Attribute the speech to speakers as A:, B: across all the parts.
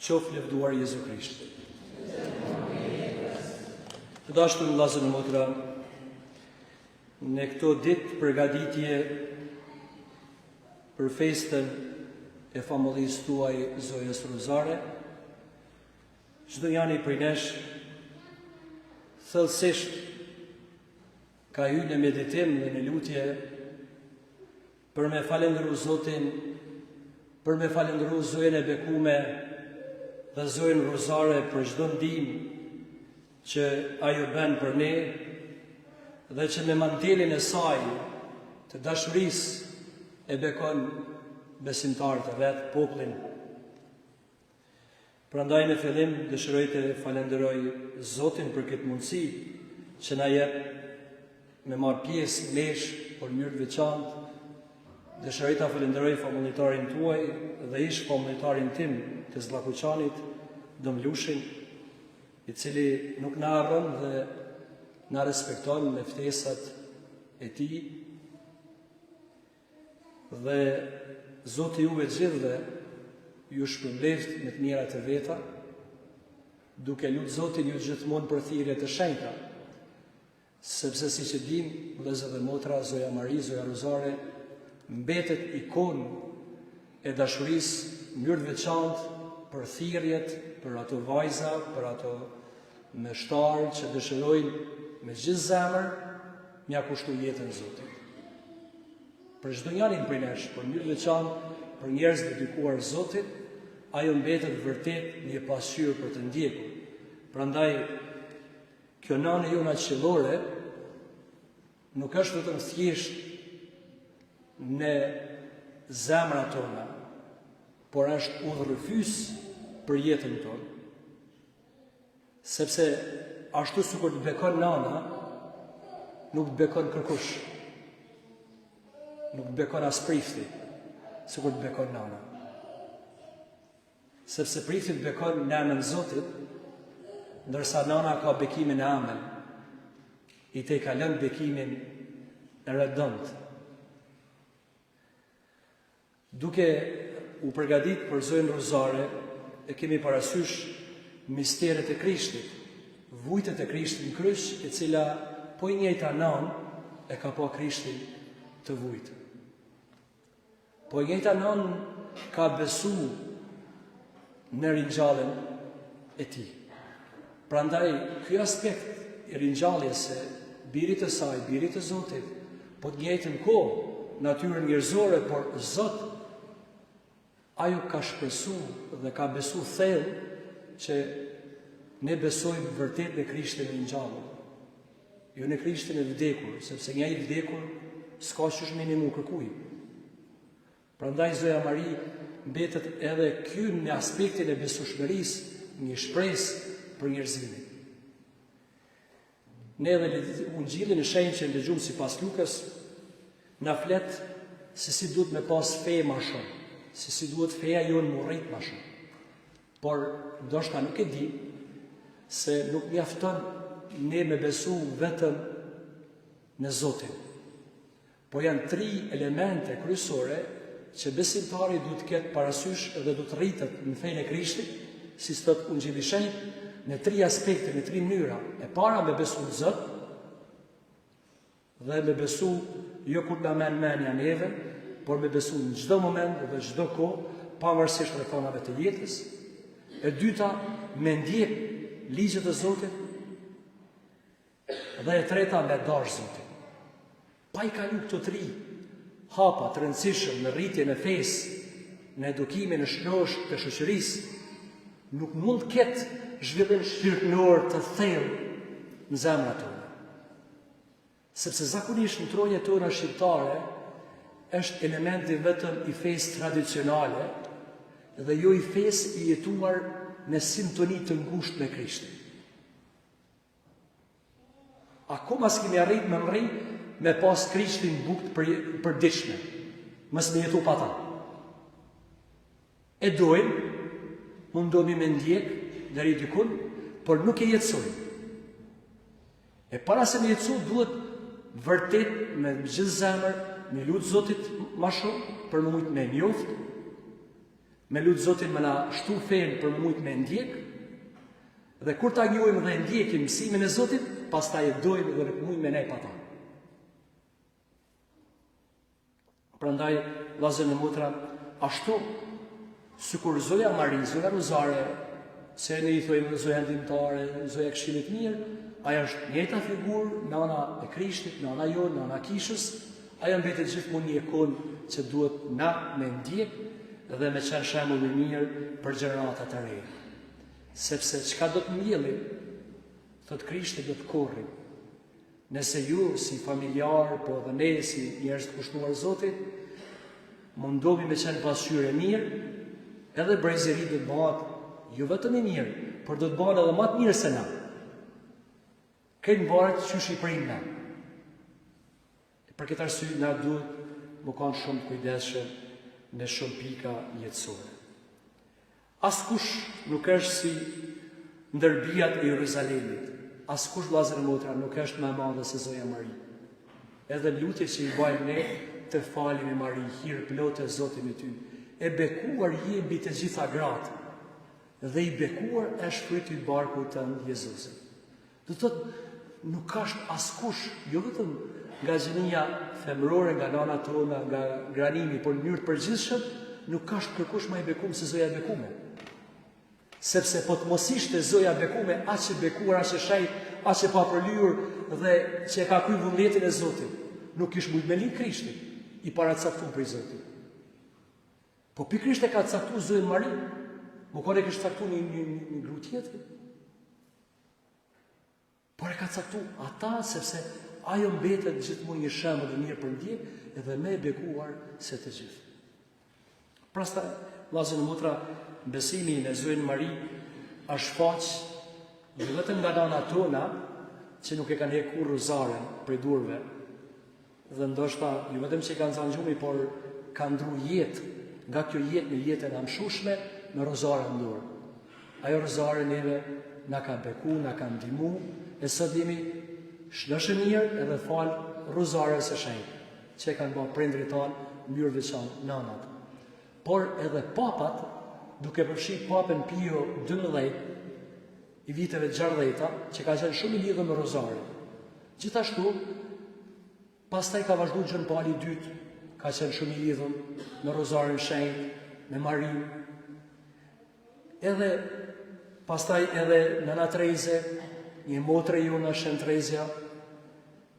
A: Qoftë lëvduar Jezu Krisht. Të dashur vëllezër e motra, në këto ditë përgatitje për festën e familjes tuaj Zojës Rozare, çdo njani prej nesh thellësisht ka hyrë në meditim dhe në lutje për me falendëru Zotin, për me falendëru Zojën e bekume dhe Zojën Rozare për çdo ndihmë që ajo bën për ne dhe që me mantelin e saj të dashurisë e bekon besimtarët e vet, popullin. Prandaj në fillim dëshiroj të falenderoj Zotin për këtë mundësi që na jep me marr pjesë nesh për mënyrë të veçantë. Dëshiroj ta falenderoj familjaritarin tuaj dhe ish familjaritarin tim të Zllakuçanit, Domlushin, i cili nuk na harron dhe na respekton me ftesat e tij. Dhe Zoti juve gjithëve ju shpërbleft me të mirat e veta, duke lutur Zotin ju gjithmonë për thirrje të shenjta, sepse siç e dim, vëllezër dhe motra, Zoja Mari, Zoja Rozare mbetet ikonë e dashurisë mënyrë të veçantë për thirrjet, për ato vajza, për ato meshtarë që dëshirojnë me gjithë zemër m'ia kushtu jetën Zotit. Për çdo njërin prej nesh, për mënyrë të veçantë, për njerëz të dedikuar Zotit, ajo mbetet vërtet një pasqyrë për të ndjekur. Prandaj kjo nanë jona qiellore nuk është vetëm thjesht në zemrat tona, por është udhërrëfys për jetën tonë. Sepse ashtu sikur të bekon nana, nuk të bekon kërkush. Nuk të bekon as prifti, sikur të bekon nana. Sepse prifti të bekon në emën e Zotit, ndërsa nana ka bekimin e amën. I te ka lënë bekimin e redondt. Duke u përgatit për Zojën Rozare, e kemi parasysh misteret e Krishtit, vujtet e Krishtit në kryq, e cila po i njëjta nanë e ka pa Krishtin të vujtë. Po i njëjta nanë ka besu në ringjalljen e tij. Prandaj ky aspekt i ringjalljes së birit të saj, birit të Zotit, po të njëjtën kohë natyrën njerëzore, por Zot ajo ka shpresu dhe ka besu thellë që ne besojmë vërtet në Krishtin e ngjallur, jo në Krishtin e vdekur, sepse nga i vdekur s'ka qysh minimum kërkuj. Prandaj Zoja Mari mbetet edhe ky në aspektin e besueshmërisë një shpresë për njerëzimin. Ne edhe Ungjillin e shenjtë që lexuam sipas Lukës na flet se si duhet me pas fe më shumë, se si duhet feja jonë më rrit më shumë. Por ndoshta nuk e di se nuk mjafton ne me besu vetëm në Zotin. Po janë 3 elemente kryesore që besimtari duhet të ketë parasysh dhe duhet të rritet në fenë e Krishtit, si thot Ungjilli i Shenjtë, në 3 aspekte, në 3 mënyra. E para me besu në Zot, dhe me besu jo kur na merr mendja neve, por me besu në çdo moment dhe çdo kohë, pavarësisht rrethonave të jetës. E dyta, me ndjek ligjet e Zotit. Dhe e treta, me dash Zotin. Pa i kalu këto 3 hapa të rëndësishëm në rritjen e fesë, në edukimin e shnosh të shoqërisë, nuk mund të ketë zhvillim shpirtëror të thellë në zemrat tona. Sepse zakonisht në tronjet tona shqiptare është elementi vetëm i fesë tradicionale dhe jo i fesë i jetuar në sintoni të ngushtë me Krishtin. Akoma s'kemi arrit me mri me pas Krishtin bukë përditshme, mos me jetu pa ta. E dojmë, mundohemi me ndjek deri dikun, por nuk e jetësojmë. E para se me jetësu, duhet vërtet me gjithë zemër, me lutë Zotit ma shumë, për më mujtë me njoft, me lutë Zotin me na shtu fen për më mujt me ndjek, dhe kur ta njohim dhe ndjekim mësimin e Zotit, pastaj e dojmë dhe në mujt me ne pa ta. Prandaj, vllazër e motra, ashtu sikur Zoja Mari, Zoja Rozare, se ne I thojmë Zoja Ndihmtare, Zoja Këshillit Mirë, ajo është njëjta figurë, nana e Krishtit, nana jonë, nana kishës, ajo mbetet gjithmonë një ikonë që duhet na me ndjek dhe me qenë shembull I mirë për gjeneratat e reja. Sepse çka do të mbjellim, thot Krishti do të korrim. Nëse ju si familjar, po dhe ne si njerëz të kushtuar Zotit, mundohemi me qenë pasqyrë e mirë, edhe brezëri do të bëhet jo vetëm I mirë, por do të bëhet edhe më të mirë se na. Këtë varet qysh I prim na. Për këtë arsye na duhet më kanë shumë të kujdesshëm në shumë pika jetësore. Askush nuk është si ndërbijat e Jeruzalemit. Askush, vllazër e motra, nuk është më e madhe se Zoja Mari. Edhe lutjet që I bëjmë ne të falim e Mari, hir plot e Zotit me ty. E bekuar je mbi të gjitha gratë. Dhe I bekuar është fryti I barkut të Jezusit. Do të thotë, nuk ka askush, jo vetëm nga gjenia femërore, nga nana tona, nga granimi, por në mënyrë të përgjithshëm, nuk ka kërkush më I bekuar se Zoja e bekuar. Sepse po të mos ishte Zoja e bekuar, aq e bekuar, aq e shenjtë, aq e papërlyer dhe që e ka kryer vullnetin e Zotit, nuk kish mujt me lind Krishtin, I paracaktuar për Zotin. Po pikërisht e ka caktuar Zoën Mari, më kone kështë caktuar një gru tjetër. Por e ka caktuar ata sepse ajo mbetet gjithmonë një shembull I mirë për ndjek edhe më e bekuar se të gjithë. Prandaj, vllazër e motra, besimi në Zoën Mari është shfaq jo vetëm nga nana tona, që nuk e kanë hequr rozaren prej durve, dhe ndoshta jo vetëm që kanë thënë gjumi, por kanë ndru jetë, nga kjo jetë në jetën e amshushme me rozaren në dorë. Ajo rozare neve na ka beku, na ka ndihmu, e sot jemi shndëshë mirë edhe fal rozares së shenjtë, që kanë bërë prindrit tanë mënyrë veçantë nanat. Por edhe papat, duke përfshi papën Pio XII I viteve 60, që ka qenë shumë I lidhur me rozarin. Gjithashtu, pastaj ka vazhduar Gjon Pali II, ka qenë shumë I lidhur me rozarin shenjtë, me Marin. Edhe pastaj edhe Nana Treze, një motre jona Shën Trezja,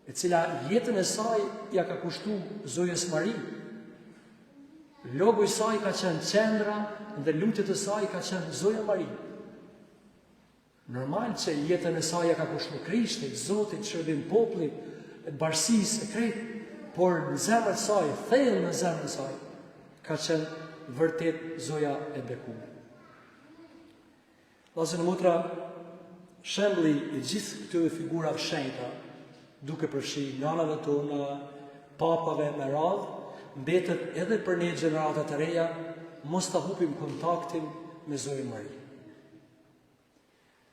A: e cila jetën e saj ja ka kushtu Zojës Mari. Logo I saj ka qenë qendra dhe lutjet e saj ka qenë Zoja Mari. Normal që jetën e saj ja ka kushtu Krishtit, Zotit, shërbim popullit, bashkësisë e krejt, por në zemrën e saj, thellë në zemrën e saj, ka qenë vërtet Zoja e bekuar. Vllazër e motra, shembulli I gjithë këtyre figurave shenjta, duke përfshi nanave tona, papave me radhë, mbetet edhe për ne gjeneratat e reja, mos ta hupim kontaktin me Zoën Mari.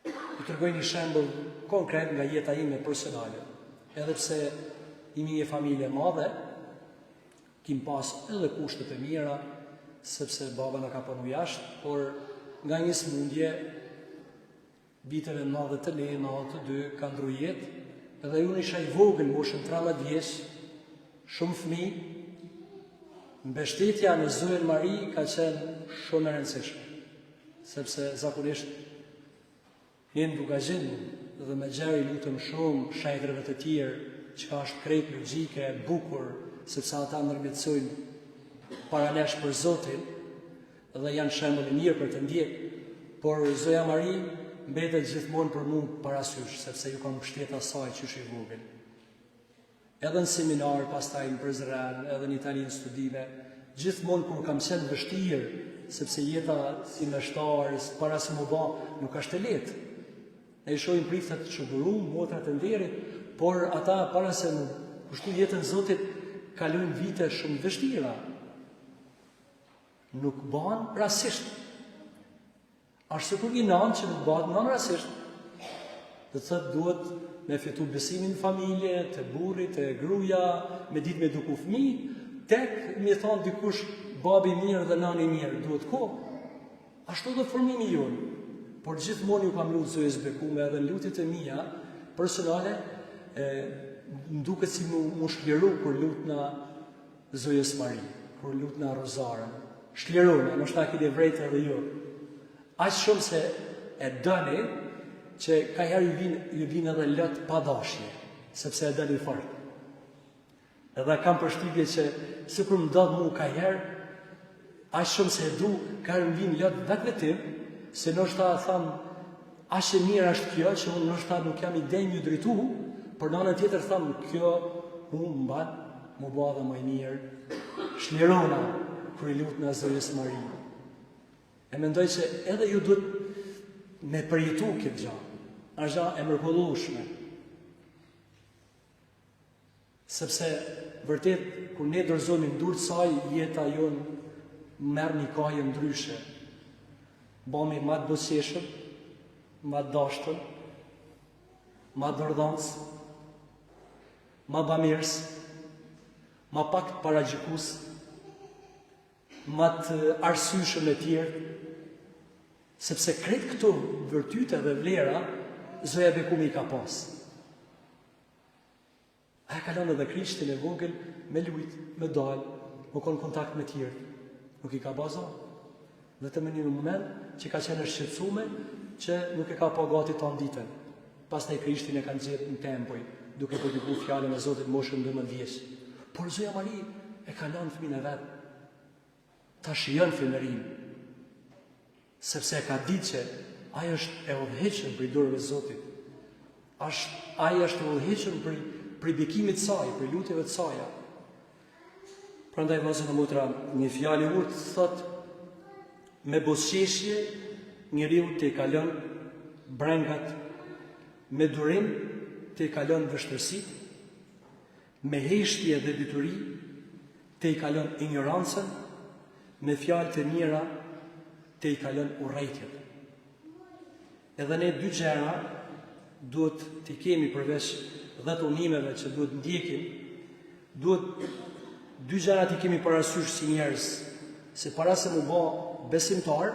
A: Ju tregoj një shembull konkret nga jeta ime personale. Edhe pse jemi një familje e madhe, kim pas edhe kushtet e mira, sepse baba na ka punu jashtë, por nga një smundje viteve 91, 92 ka ndru jetë, edhe unë isha I vogël, moshën 13 vjeç, shumë fëmijë, mbështetja në Zoën Mari ka qenë shumë e rëndësishme, sepse zakonisht jenë duka gjendu dhe me gjeri lutëm shumë shenjtrëve të tjerë, që ka është krejt logjike, bukur, sepse ata ndërmjetësojnë paranesh për Zotin dhe janë shembull I mirë për të ndjekë, por Zoja Mari mbetet gjithmonë për mua parasysh, sepse ju kam mbështetur asaj qysh I vogël. Edhe në seminar, pastaj në Prizren, edhe në Itali në studime, gjithmonë kur kam qenë vështirë, sepse jeta si meshtar, para se më ba, nuk është e lehtë. Ne I shohim priftat të çugurum, motrat e nderit, por ata para se më kushtu jetën Zotit, kalojnë vite shumë vështira. Nuk bahen rastisht. Ashtu kur një nanë që nuk bëhet nanë rastisht, dhe të thëtë duhet me fitu besimin në familje, të burrit, të gruaja, me ditë me duku fëmijë, tek mi thonë dikush babi mirë dhe nani mirë, duhet kohë. Ashtu dhe formimi jonë. Por gjithmonë ju kam lutë zojës bekume edhe në lutit e mia personale, më duket si mu shkleru kur lutë në zojës Mari, kur lutë në Rozarën. Shklerona, në shta kide vrejtë edhe ju. Aqë shumë se e dëni që ka herë ju vinë edhe lëtë pa dashje, sepse e dëni fort. Edhe kam përshtypje që si kur më dëdhë mu ka herë, aqë shumë se e du, ka herë më vinë lëtë vetë me tim, se nështë ta thamë, aqë e mirë është kjo, që unë nështë ta nuk jam ide një dritu, për në anën tjetër thamë, kjo unë më banë, më ba dhe më mirë, shlerona, kër i lutë në zojës Mari. E mendoj që edhe ju duhet me përjetu këtë gjatë, është gjatë e mërkullueshme. Sepse, vërtet, kër ne dorëzohemi ndurë saj, jeta jonë merr një kaje ndryshe. Bëmi ma të boseshëm, ma të dashtën, ma dërdhancë, ma bamirës, ma pak të paragjykus, ma të arsyeshëm e tjerë, sepse kretë këto vërtyte dhe vlera, Zoja Bekumi ka pas. A e kalon edhe Krishtin e vogël me lujt, me dalë, me konë kontakt me tjerë. Nuk i ka baza. Vetëm në një moment që ka qenë shqetësume, që nuk e ka pa gati të ditën. Pastaj Krishtin e kanë gjetë në tempoj, duke përdiku fjallën e Zotit moshën 12 vjeç. Por Zoja Mari e ka lënë fëmin e vetë. Ta shijon fëmërin. Sepse e ka ditë që ajo është e udhëhequr për dorën e Zotit. Ajo është e udhëhequr për bekimit të saj, për lutjeve të saja. Prandaj vëllezër dhe motra, një fjalë e urtë thotë, me bosqeshje njeriu të i kalon brengat, me durim të i kalon vështërsit, me heshtje dhe dituri të i kalon ignorancën, me fjalë të mira të i kalon urrejtjet. Edhe ne dy gjëra duhet të kemi përveç 10 unimeve që duhet ndjekim, duhet dy gjëra të kemi parasysh si njerëz, se para se mu bë besimtar,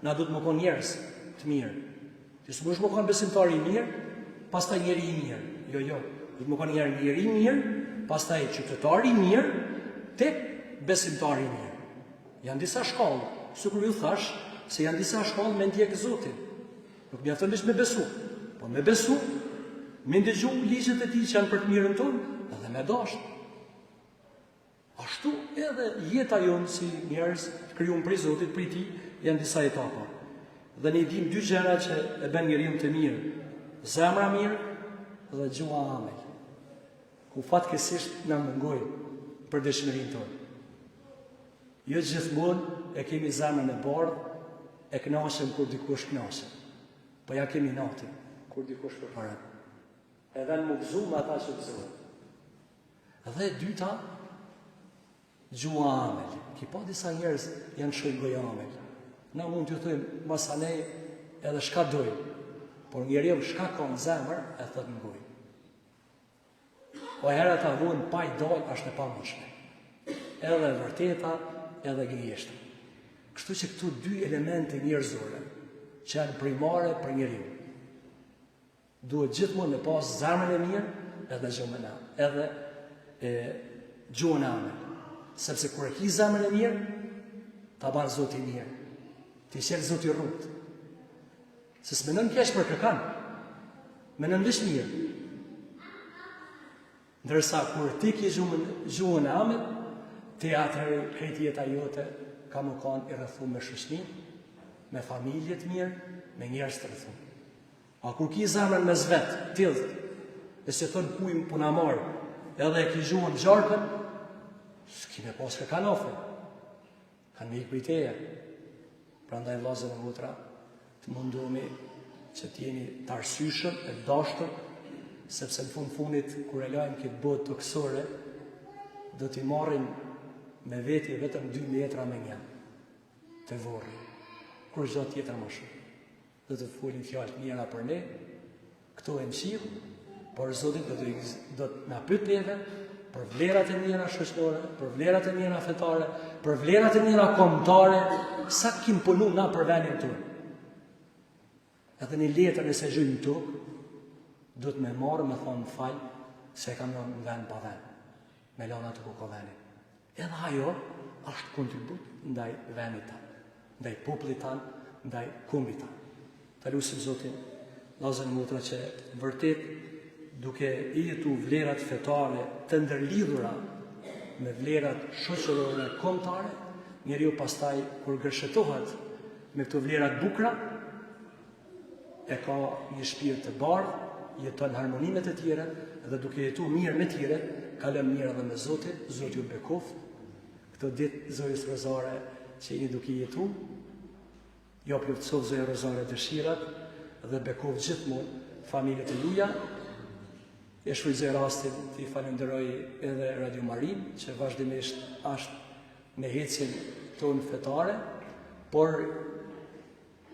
A: na duhet më konë njerëz të mirë. Ti s'mund të më konë besimtar i mirë, pastaj njeri i mirë. Jo. Duhet më konë njeri i mirë, pastaj qytetar i mirë, tek besimtar i mirë. Janë disa shkallë, sikur ju thash, se janë disa shkallë me ndjek Zotin. Nuk mjafton vetëm me besu, po me besu, me ndëgju ligjet e tij që janë për të mirën tonë, edhe me dashur. Ashtu edhe jeta jonë si njerëz të krijuar prej Zotit, prej Tij, janë disa etapa. Dhe ne dim dy gjëra që e bën njeriu të mirë: zemra mirë dhe gjua amel. Ku fatkeqësisht na mungojnë për dëshmërinë tonë. Jo gjithmonë e kemi zemrën e bardhë, e kënaqem kur dikush kënaqet. Po ja kemi natin kur dikush përparet. Edhe në më gëzu me ata që gëzohet. Dhe e dyta, gjua amel. Ki pa disa njerëz janë shëjgoj amel. Na mund të thujmë masanej edhe shka dojmë, por njeriu shka ka në zemër e thët në gojë. Po herë ta vuan pa i dal është e pamundshme. Edhe vërteta, edhe gënjeshtra. Kështu që këtu dy elemente njerëzore që janë primare për njeriu. Duhet gjithmonë me pas zemrën e mirë edhe gjuhën e amel. Sepse kur e ki zemrën e mirë, ta banë Zoti i mirë. Ti qelë Zoti i rrugët. Se s'menon keq për kërkan, menon veç mirë. Ndërsa kur ti ki gjuhën e amel, ti atëherë krejt jeta jote ka më kanë i rrethuar me shoqni, me familje të mirë, me njerëz të rrethuar. A kur ki zemrën me zvet, tillë, e se thon kujm puna marr, edhe e ki gjuhën gjarkën, s'ki me pas kërkan ofër. Kanë me i kujteje. Prandaj vëllezër e motra, të mundohemi që t'jeni të arsyeshëm e dashur, sepse në fundit kur e lajmë këtë botë toksore, do t'i marrim me veti vetëm 2 metra me një të vorri, kur çdo tjetër më shumë. Do të folin fjalë të mira për ne, këto e mëshill, por Zoti do të na pyet neve për vlerat e mira shoqërore, për vlerat e mira fetare, për vlerat e mira kombëtare, sa kim punu na për vendin tonë. Edhe një letër nëse gjymë në tokë, do të me marë me thonë falë, se kam në vend pa vend, me lana të ku ka vendin. Edhe ajo është kontribut ndaj vendit tanë, ndaj popullit tanë, ndaj kombit tanë. Të lusim Zotin, Lazën Mutra që vërtet duke i jetu vlerat fetare të ndërlidhura me vlerat shoqërore kombëtare, njeriu pastaj kur gërshëtohet me këto vlerat bukra, e ka një shpirt të bardhë, jeton harmonimet e tjera, dhe duke jetu mirë me tjere, kalëm mirë edhe me Zotin, Zoti ju bekoft, këto ditë zojës rozare që jeni duke jetu, jo plotësov zojë rozare dëshirat, dhe bekoft gjithmonë familjet e juja. E shfrytëzoj rastin të i falenderoj edhe Radio Marin, që vazhdimisht është në hecjen tonë fetare, por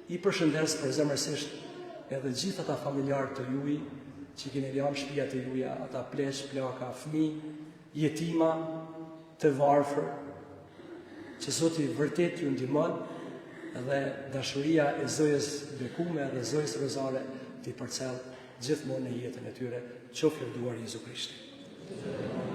A: i përshëndes përzemërsisht edhe gjithë ata familjarë të juj, që keni lënë shtëpiat e juja, ata pleq, plaka, fëmijë, jetima, të varfër, që Zoti vërtet ju ndihmon dhe dashuria e zojës bekume dhe zojës rozare t'i përcjell gjithmonë në jetën e tyre, qoftë lënduar Jezu Krishti.